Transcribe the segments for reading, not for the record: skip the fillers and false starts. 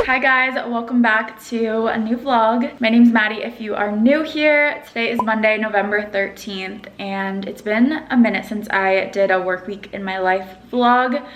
Hi guys, welcome back to a new vlog. My name's Maddie if you are new here. Today is Monday, November 13th, and it's been a minute since I did a work week in my life vlog,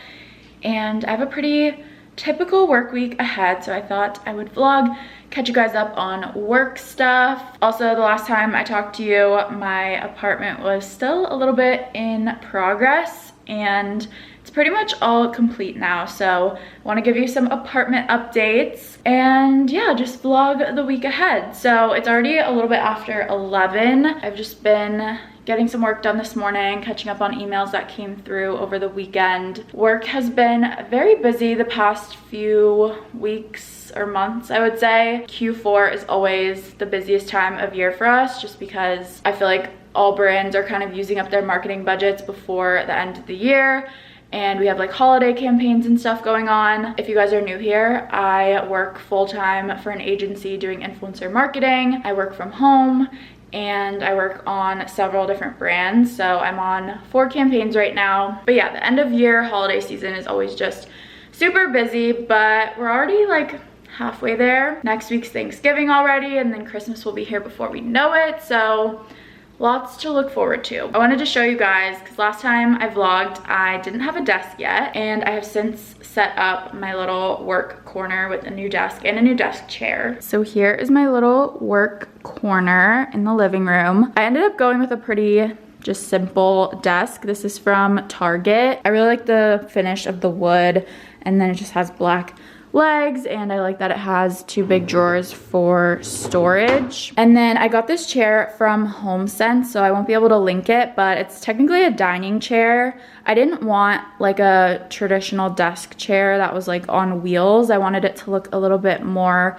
and I have a pretty typical work week ahead, so I thought I would vlog, catch you guys up on work stuff. Also, the last time I talked to you, my apartment was still a little bit in progress, and it's pretty much all complete now, so I want to give you some apartment updates and yeah, just vlog the week ahead. So it's already a little bit after 11. I've just been getting some work done this morning, catching up on emails that came through over the weekend. Work has been very busy the past few weeks or months, I would say. Q4 is always the busiest time of year for us, just because I feel like all brands are kind of using up their marketing budgets before the end of the year. And we have like holiday campaigns and stuff going on. If you guys are new here, I work full-time for an agency doing influencer marketing. I work from home and I work on several different brands. So I'm on 4 campaigns right now. But yeah, the end of year holiday season is always just super busy, but we're already like halfway there. Next week's Thanksgiving already, and then Christmas will be here before we know it. So lots to look forward to. I wanted to show you guys because last time I vlogged, I didn't have a desk yet, and I have since set up my little work corner with a new desk and a new desk chair. So here is my little work corner in the living room. I ended up going with a pretty just simple desk. This is from Target. I really like the finish of the wood, and then it just has black legs, and I like that it has 2 big drawers for storage. And then I got this chair from HomeSense, so I won't be able to link it, but it's technically a dining chair. I didn't want like a traditional desk chair that was like on wheels. I wanted it to look a little bit more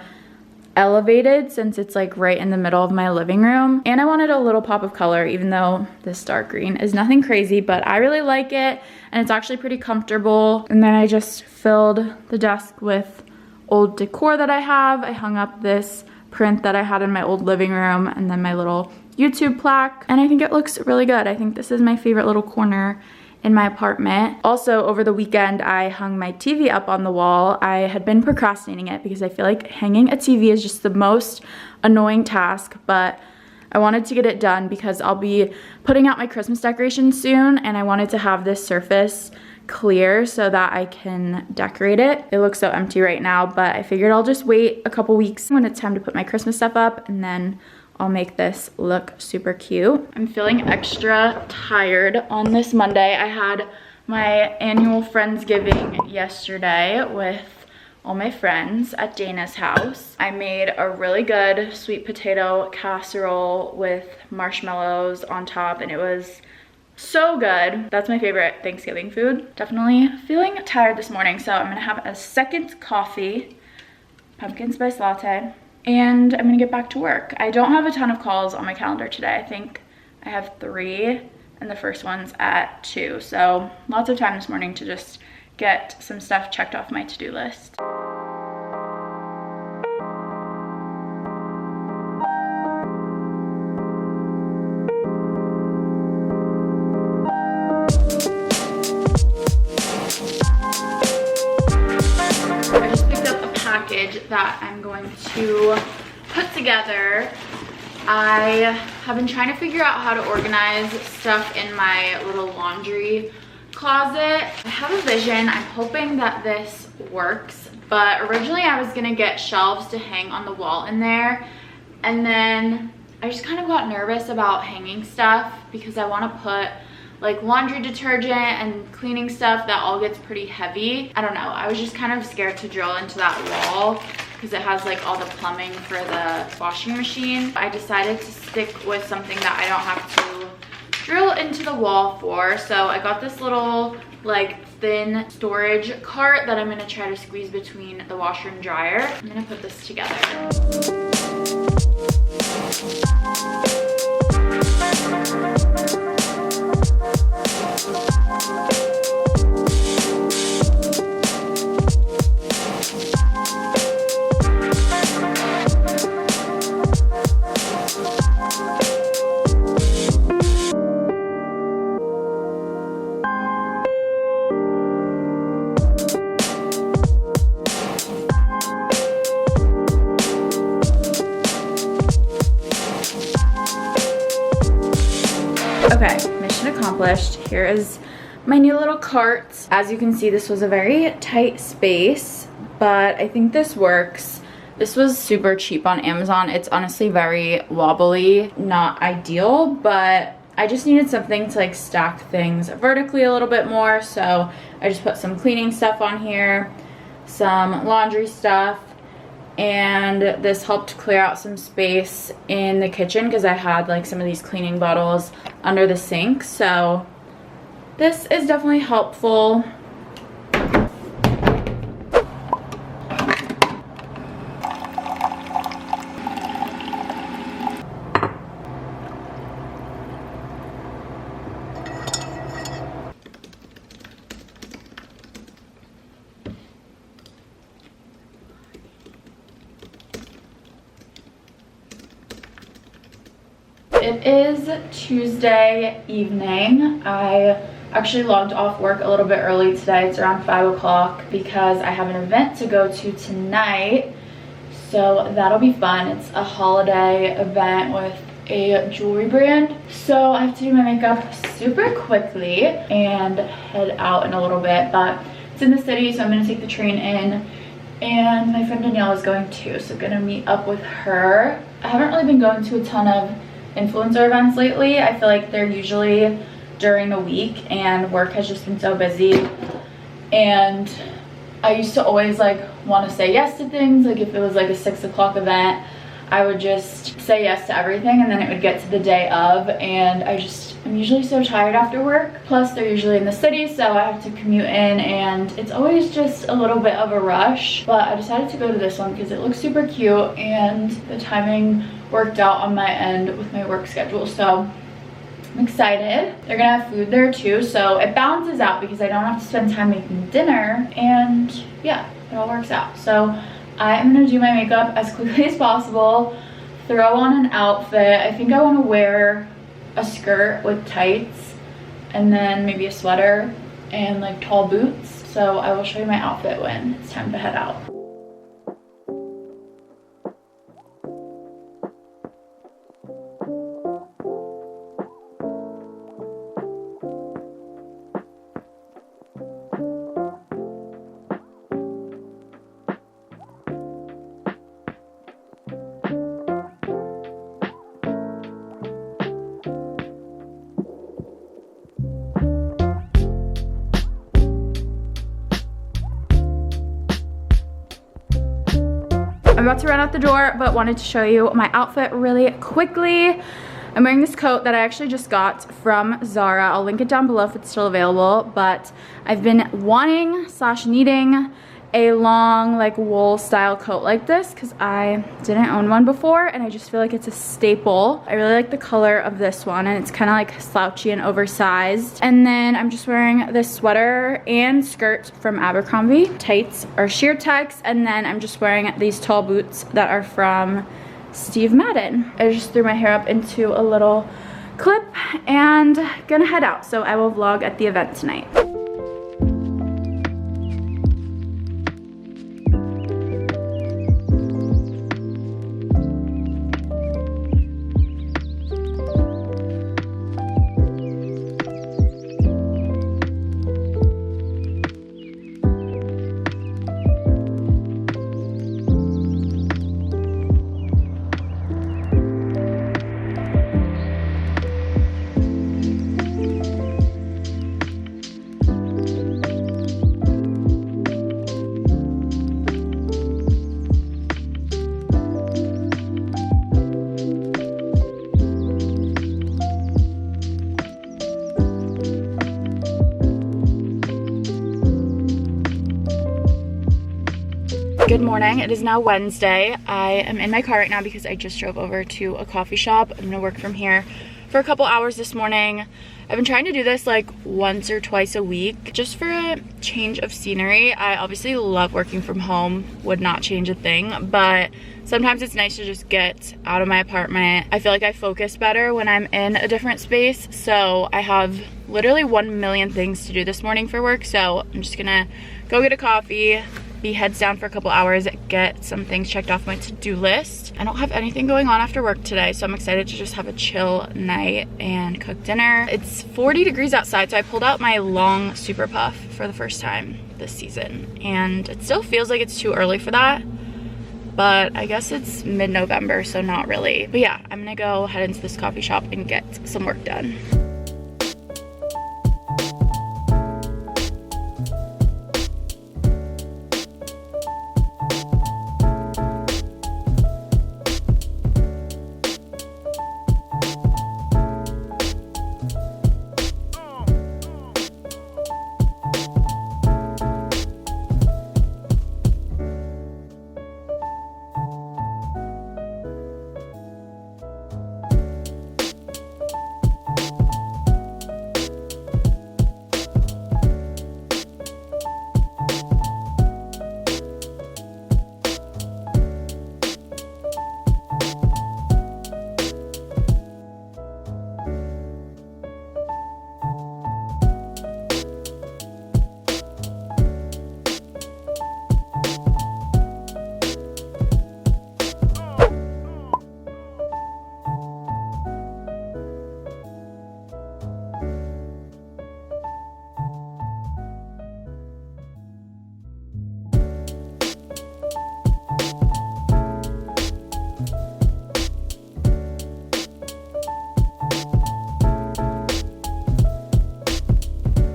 elevated since it's like right in the middle of my living room, and I wanted a little pop of color, even though this dark green is nothing crazy, but I really like it and it's actually pretty comfortable. And then I just filled the desk with old decor that I have. I hung up this print that I had in my old living room, and then my little YouTube plaque, and I think it looks really good. I think this is my favorite little corner in my apartment. Also, over the weekend, I hung my TV up on the wall. I had been procrastinating it because I feel like hanging a TV is just the most annoying task, but I wanted to get it done because I'll be putting out my Christmas decorations soon, and I wanted to have this surface clear so that I can decorate it. It looks so empty right now, but I figured I'll just wait a couple weeks when it's time to put my Christmas stuff up, and then I'll make this look super cute. I'm feeling extra tired on this Monday. I had my annual Friendsgiving yesterday with all my friends at Dana's house. I made a really good sweet potato casserole with marshmallows on top, and it was so good. That's my favorite Thanksgiving food. Definitely feeling tired this morning, so I'm gonna have a second coffee, pumpkin spice latte, and I'm gonna get back to work. I don't have a ton of calls on my calendar today. I think I have 3, and the first one's at 2. So lots of time this morning to just get some stuff checked off my to-do list. That I'm going to put together. I have been trying to figure out how to organize stuff in my little laundry closet. I have a vision. I'm hoping that this works, but originally I was gonna get shelves to hang on the wall in there, and then I just kind of got nervous about hanging stuff because I want to put like laundry detergent and cleaning stuff that all gets pretty heavy. I don't know, I was just kind of scared to drill into that wall because it has like all the plumbing for the washing machine. I decided to stick with something that I don't have to drill into the wall for. So I got this little like thin storage cart that I'm gonna try to squeeze between the washer and dryer. I'm gonna put this together. Okay, mission accomplished. Here is my new little cart. As you can see, this was a very tight space, but I think this works. This was super cheap on Amazon. It's honestly very wobbly, not ideal, but I just needed something to like stack things vertically a little bit more. So I just put some cleaning stuff on here, some laundry stuff, and this helped clear out some space in the kitchen because I had like some of these cleaning bottles under the sink. So this is definitely helpful. It is Tuesday evening. I actually logged off work a little bit early today. It's around 5 o'clock because I have an event to go to tonight. So that'll be fun. It's a holiday event with a jewelry brand. So I have to do my makeup super quickly and head out in a little bit. But it's in the city, so I'm gonna take the train in. And my friend Danielle is going too, so I'm gonna meet up with her. I haven't really been going to a ton of influencer events lately. I feel like they're usually during the week and work has just been so busy, and I used to always like want to say yes to things. Like if it was like a 6 o'clock event, I would just say yes to everything, and then it would get to the day of and I'm usually so tired after work. Plus they're usually in the city, so I have to commute in and it's always just a little bit of a rush. But I decided to go to this one because it looks super cute and the timing worked out on my end with my work schedule. So I'm excited. They're gonna have food there too, so it balances out because I don't have to spend time making dinner, and yeah, it all works out. So I'm gonna do my makeup as quickly as possible, throw on an outfit. I think I want to wear a skirt with tights and then maybe a sweater and like tall boots. So I will show you my outfit when it's time to head out. I'm about to run out the door, but wanted to show you my outfit really quickly. I'm wearing this coat that I actually just got from Zara. I'll link it down below if it's still available, but I've been wanting / needing a long like wool style coat like this because I didn't own one before, and I just feel like it's a staple. I really like the color of this one, and it's kind of like slouchy and oversized. And then I'm just wearing this sweater and skirt from Abercrombie. Tights are sheer tights, and then I'm just wearing these tall boots that are from Steve Madden. I just threw my hair up into a little clip and gonna head out, so I will vlog at the event tonight. Good morning. It is now Wednesday. I am in my car right now because I just drove over to a coffee shop. I'm gonna work from here for a couple hours this morning. I've been trying to do this like once or twice a week just for a change of scenery. I obviously love working from home, would not change a thing, but sometimes it's nice to just get out of my apartment. I feel like I focus better when I'm in a different space, so I have literally 1 million things to do this morning for work, so I'm just gonna go get a coffee, be heads down for a couple hours, get some things checked off my to-do list. I don't have anything going on after work today, so I'm excited to just have a chill night and cook dinner. It's 40 degrees outside, so I pulled out my long super puff for the first time this season, and it still feels like it's too early for that, but I guess it's mid-November, so not really. But yeah, I'm gonna go head into this coffee shop and get some work done.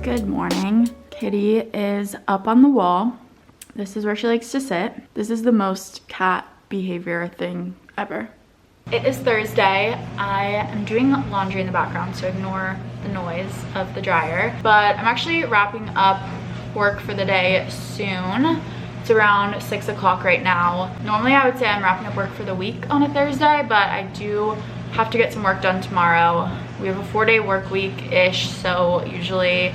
Good morning. Kitty is up on the wall. This is where she likes to sit. This is the most cat behavior thing ever. It is Thursday. I am doing laundry in the background, so ignore the noise of the dryer. But I'm actually wrapping up work for the day soon. It's around 6 o'clock right now. Normally I would say I'm wrapping up work for the week on a Thursday, but I do have to get some work done tomorrow. We have a 4-day work week-ish, so usually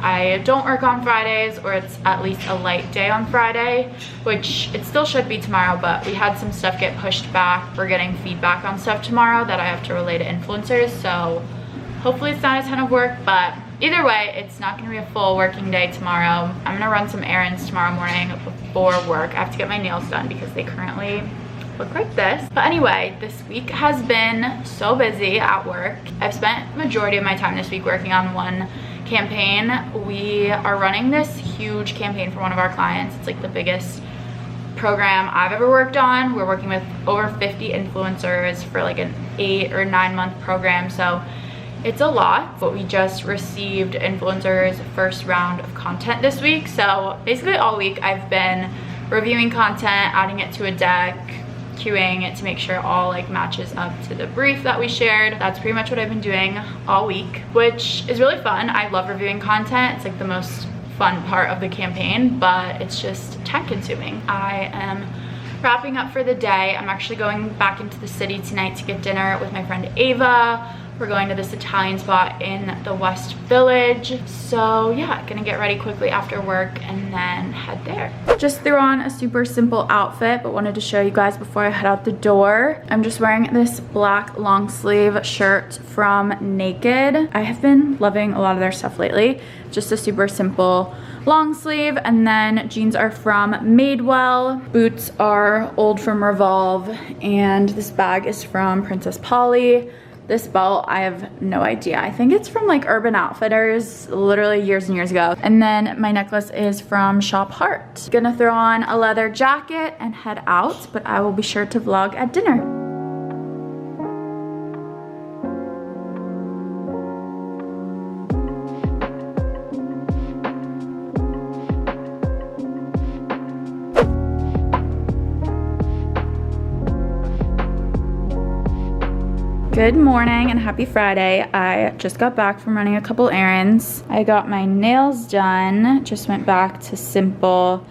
I don't work on Fridays, or it's at least a light day on Friday, which it still should be tomorrow, but we had some stuff get pushed back. We're getting feedback on stuff tomorrow that I have to relay to influencers, so hopefully it's not a ton of work, but either way, it's not gonna be a full working day tomorrow. I'm gonna run some errands tomorrow morning before work. I have to get my nails done because they currently look like this. But anyway, this week has been so busy at work. I've spent majority of my time this week working on one campaign. We are running this huge campaign for one of our clients. It's like the biggest program I've ever worked on. We're working with over 50 influencers for like an 8 or 9 month program, so it's a lot. But we just received influencers' first round of content this week, so basically all week I've been reviewing content, adding it to a deck, queuing it to make sure all like matches up to the brief that we shared. That's pretty much what I've been doing all week, which is really fun. I love reviewing content. It's like the most fun part of the campaign, but it's just time consuming. I am wrapping up for the day. I'm actually going back into the city tonight to get dinner with my friend Ava. We're going to this Italian spot in the West Village. So yeah, gonna get ready quickly after work and then head there. Just threw on a super simple outfit, but wanted to show you guys before I head out the door. I'm just wearing this black long sleeve shirt from Naked. I have been loving a lot of their stuff lately. Just a super simple long sleeve, and then jeans are from Madewell. Boots are old from Revolve, and this bag is from Princess Polly. This belt, I have no idea. I think it's from like Urban Outfitters, literally years and years ago. And then my necklace is from Shop Heart. Gonna throw on a leather jacket and head out, but I will be sure to vlog at dinner. Good morning and happy Friday. I just got back from running a couple errands. I got my nails done, just went back to simple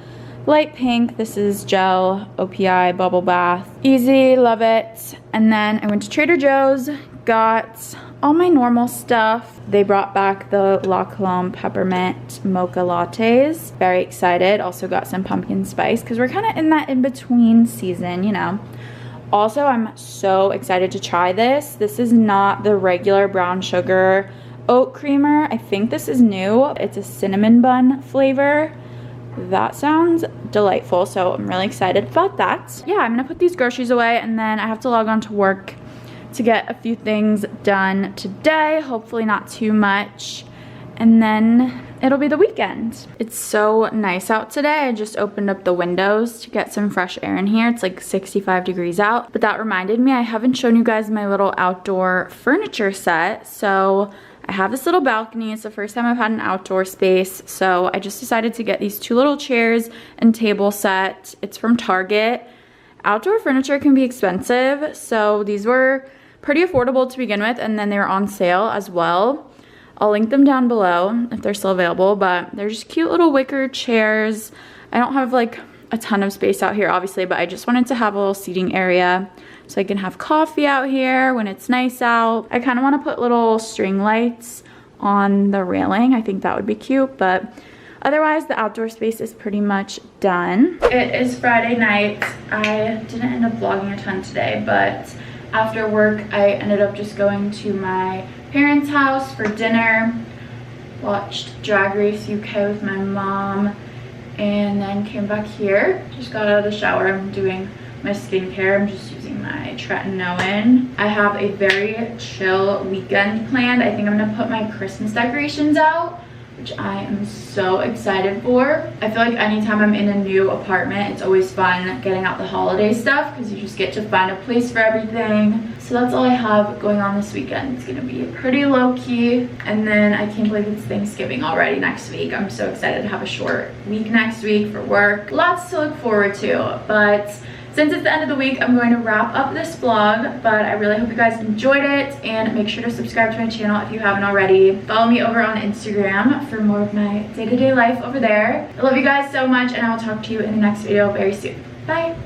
light pink. This is gel OPI bubble bath. Easy, love it. And then I went to Trader Joe's, got all my normal stuff. They brought back the La Colombe peppermint mocha lattes. Very excited. Also got some pumpkin spice because we're kind of in that in-between season, you know. Also, I'm so excited to try this. This is not the regular brown sugar oat creamer. I think this is new. It's a cinnamon bun flavor, that sounds delightful, so I'm really excited about that. Yeah, I'm gonna put these groceries away and then I have to log on to work to get a few things done today, hopefully not too much, and then it'll be the weekend. It's so nice out today. I just opened up the windows to get some fresh air in here. It's like 65 degrees out, but that reminded me I haven't shown you guys my little outdoor furniture set. So I have this little balcony. It's the first time I've had an outdoor space. So I just decided to get these 2 little chairs and table set. It's from Target. Outdoor furniture can be expensive. So these were pretty affordable to begin with, and then they were on sale as well. I'll link them down below if they're still available, but they're just cute little wicker chairs. I don't have like a ton of space out here, obviously, but I just wanted to have a little seating area so I can have coffee out here when it's nice out. I kind of want to put little string lights on the railing. I think that would be cute, but otherwise the outdoor space is pretty much done. It is Friday night. I didn't end up vlogging a ton today, but after work I ended up just going to my parents' house for dinner, watched Drag Race UK with my mom, and then came back here. Just got out of the shower. I'm doing my skincare. I'm just using my tretinoin. I have a very chill weekend planned. I think I'm gonna put my Christmas decorations out, which I am so excited for. I feel like anytime I'm in a new apartment, it's always fun getting out the holiday stuff because you just get to find a place for everything. So that's all I have going on this weekend. It's gonna be pretty low-key. And then I can't believe it's Thanksgiving already next week. I'm so excited to have a short week next week for work. Lots to look forward to, but since it's the end of the week, I'm going to wrap up this vlog, but I really hope you guys enjoyed it, and make sure to subscribe to my channel if you haven't already. Follow me over on Instagram for more of my day-to-day life over there. I love you guys so much, and I will talk to you in the next video very soon. Bye!